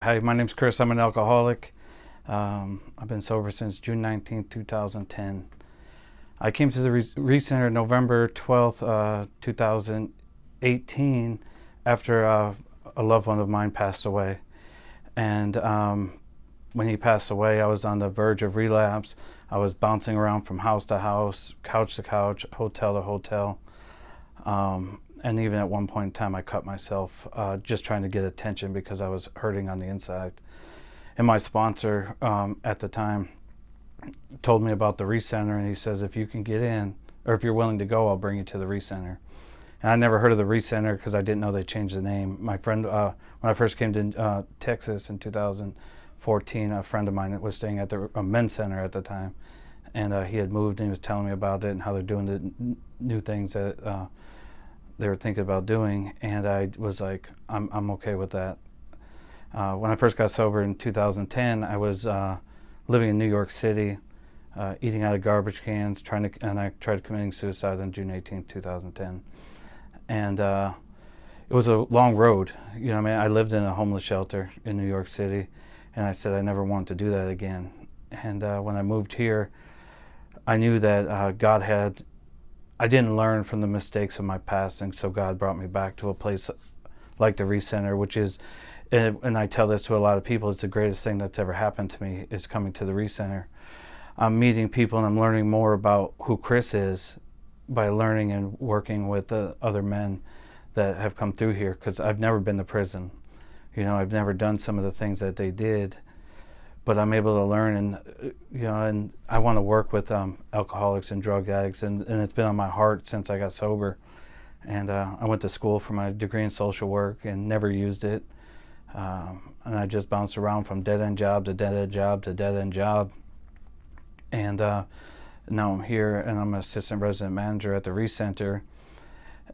Hi, my name's Chris. I'm an alcoholic. I've been sober since June 19th, 2010. I came to the Recenter November 12th, 2018 after a loved one of mine passed away. And when he passed away, I was on the verge of relapse. I was bouncing around from house to house, couch to couch, hotel to hotel. And even at one point in time, I cut myself just trying to get attention because I was hurting on the inside. And my sponsor at the time told me about the Recenter, and he says, if you can get in, or if you're willing to go, I'll bring you to the Recenter. And I never heard of the Recenter because I didn't know they changed the name. My friend, when I first came to Texas in 2014, a friend of mine was staying at the men's center at the time, and he had moved, and he was telling me about it and how they're doing the new things that they were thinking about doing, and I was like, I'm okay with that. When I first got sober in 2010, I was living in New York City, eating out of garbage cans, and I tried committing suicide on June 18th, 2010. And it was a long road. You know, I mean, I lived in a homeless shelter in New York City, and I said I never wanted to do that again. And when I moved here, I knew that God had. I didn't learn from the mistakes of my past, and so God brought me back to a place like the Recenter, which is, and I tell this to a lot of people, it's the greatest thing that's ever happened to me, is coming to the Recenter. I'm meeting people and I'm learning more about who Chris is by learning and working with the other men that have come through here, because I've never been to prison. You know, I've never done some of the things that they did, but I'm able to learn, and you know, and I want to work with alcoholics and drug addicts, and it's been on my heart since I got sober. And I went to school for my degree in social work and never used it. And I just bounced around from dead-end job to dead-end job to dead-end job. And now I'm here, and I'm an assistant resident manager at the Recenter.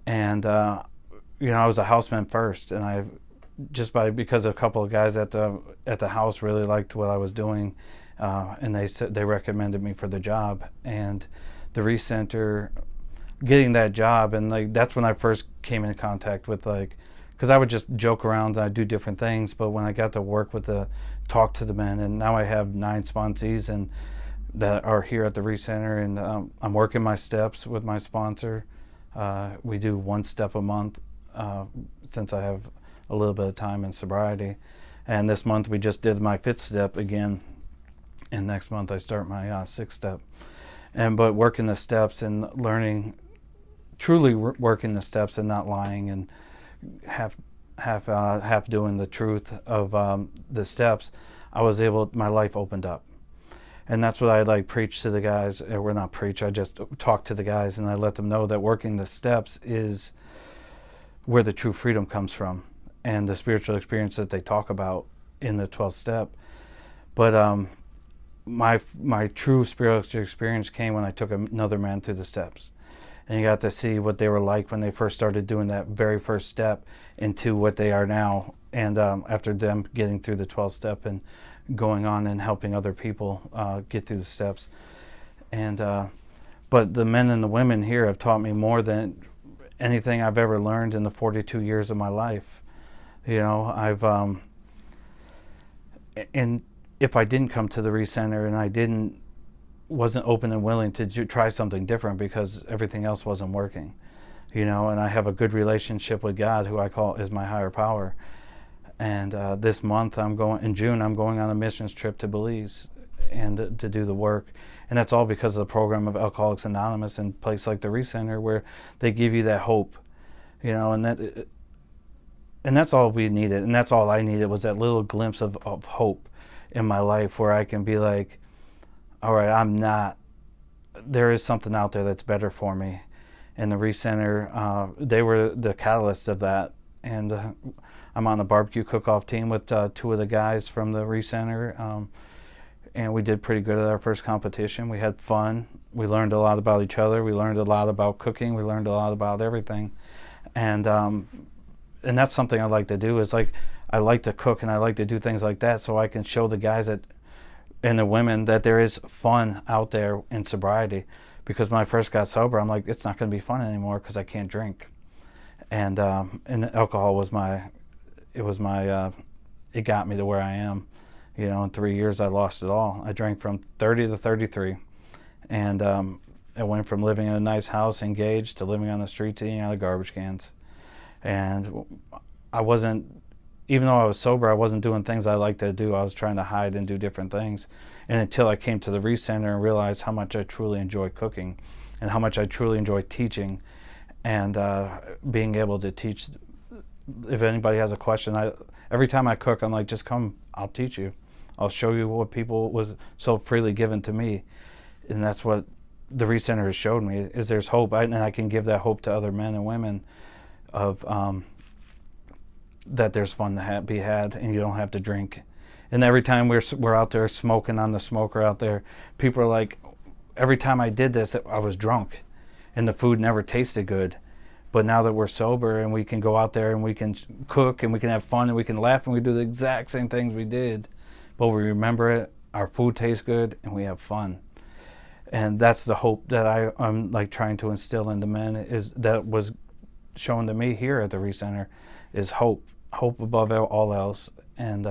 And you know, I was a houseman first, and I because a couple of guys at the house really liked what I was doing, and they recommended me for the job. And the Recenter, getting that job, and like that's when I first came into contact with, like, because I would just joke around and I'd do different things, but when I got to work with talk to the men, and now I have 9 sponsees and that are here at the Recenter, and I'm working my steps with my sponsor. We do 1 step a month since I have a little bit of time in sobriety, and this month we just did my 5th step again, and next month I start my 6th step. But working the steps and learning, truly working the steps and not lying, and half doing the truth of the steps, my life opened up. And that's what I preach to the guys, or not preach, I just talk to the guys, and I let them know that working the steps is where the true freedom comes from, and the spiritual experience that they talk about in the 12th step. But my true spiritual experience came when I took another man through the steps, and you got to see what they were like when they first started doing that very first step into what they are now, and after them getting through the 12th step and going on and helping other people get through the steps. And but the men and the women here have taught me more than anything I've ever learned in the 42 years of my life. You know, and if I didn't come to the Recenter, and I wasn't open and willing to try something different because everything else wasn't working, you know, and I have a good relationship with God, who I call is my higher power. And this month in June, I'm going on a missions trip to Belize and to do the work. And that's all because of the program of Alcoholics Anonymous and a place like the Recenter, where they give you that hope, you know, and that's all we needed. And that's all I needed, was that little glimpse of hope in my life, where I can be like, all right, there is something out there that's better for me. And the Recenter, they were the catalysts of that. And I'm on the barbecue cook-off team with 2 of the guys from the Recenter, and we did pretty good at our first competition. We had fun. We learned a lot about each other. We learned a lot about cooking. We learned a lot about everything, and that's something I like to do. Is I like to cook, and I like to do things like that, so I can show the guys and the women that there is fun out there in sobriety. Because when I first got sober, I'm like, it's not going to be fun anymore because I can't drink. And alcohol was my it got me to where I am. You know, in 3 years I lost it all. I drank from 30 to 33, and I went from living in a nice house, engaged, to living on the streets, eating out of garbage cans. And I wasn't, even though I was sober, I wasn't doing things I liked to do. I was trying to hide and do different things. And until I came to the Recenter and realized how much I truly enjoy cooking and how much I truly enjoy teaching, and being able to teach. If anybody has a question, every time I cook, I'm like, just come, I'll teach you. I'll show you what people was so freely given to me. And that's what the Recenter has showed me, is there's hope. And I can give that hope to other men and women of that there's fun to be had, and you don't have to drink. And every time we're out there smoking on the smoker out there, people are like, every time I did this, I was drunk and the food never tasted good. But now that we're sober and we can go out there and we can cook and we can have fun and we can laugh and we do the exact same things we did, but we remember it, our food tastes good, and we have fun. And that's the hope that I'm like trying to instill into men, is that was shown to me here at the Recenter, is hope above all else. And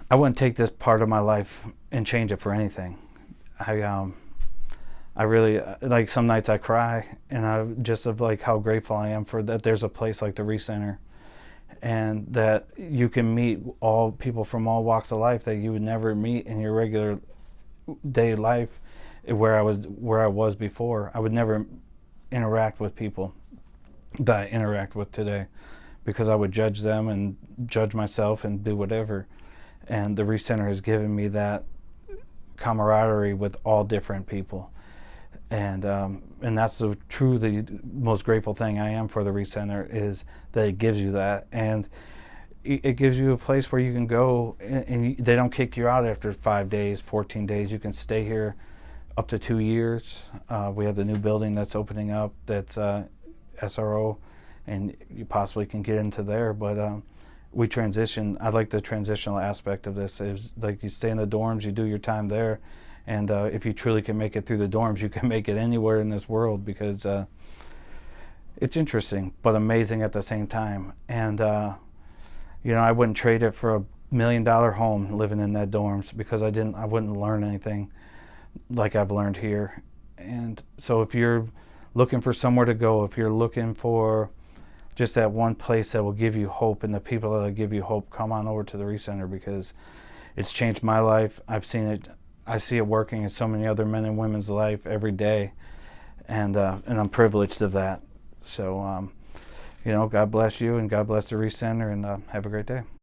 I wouldn't take this part of my life and change it for anything. I really, like, some nights I cry, and I just of like how grateful I am for that there's a place like the Recenter, and that you can meet all people from all walks of life that you would never meet in your regular day life where I was before. I would never interact with people that I interact with today, because I would judge them and judge myself and do whatever. And the Recenter has given me that camaraderie with all different people. And that's the most grateful thing I am for the Recenter, is that it gives you that. And it gives you a place where you can go, and they don't kick you out after 5 days, 14 days. You can stay here up to 2 years. We have the new building that's opening up, that's SRO, and you possibly can get into there. But we transition. I like the transitional aspect of this. Is like, you stay in the dorms, you do your time there, and if you truly can make it through the dorms, you can make it anywhere in this world, because it's interesting but amazing at the same time. And you know, I wouldn't trade it for $1 million home living in that dorms, because I wouldn't learn anything like I've learned here. And so if you're looking for somewhere to go, if you're looking for just that one place that will give you hope and the people that will give you hope, come on over to the Recenter, because it's changed my life. I've seen it. I see it working in so many other men and women's life every day, and I'm privileged of that. So you know, God bless you, and God bless the Recenter, and have a great day.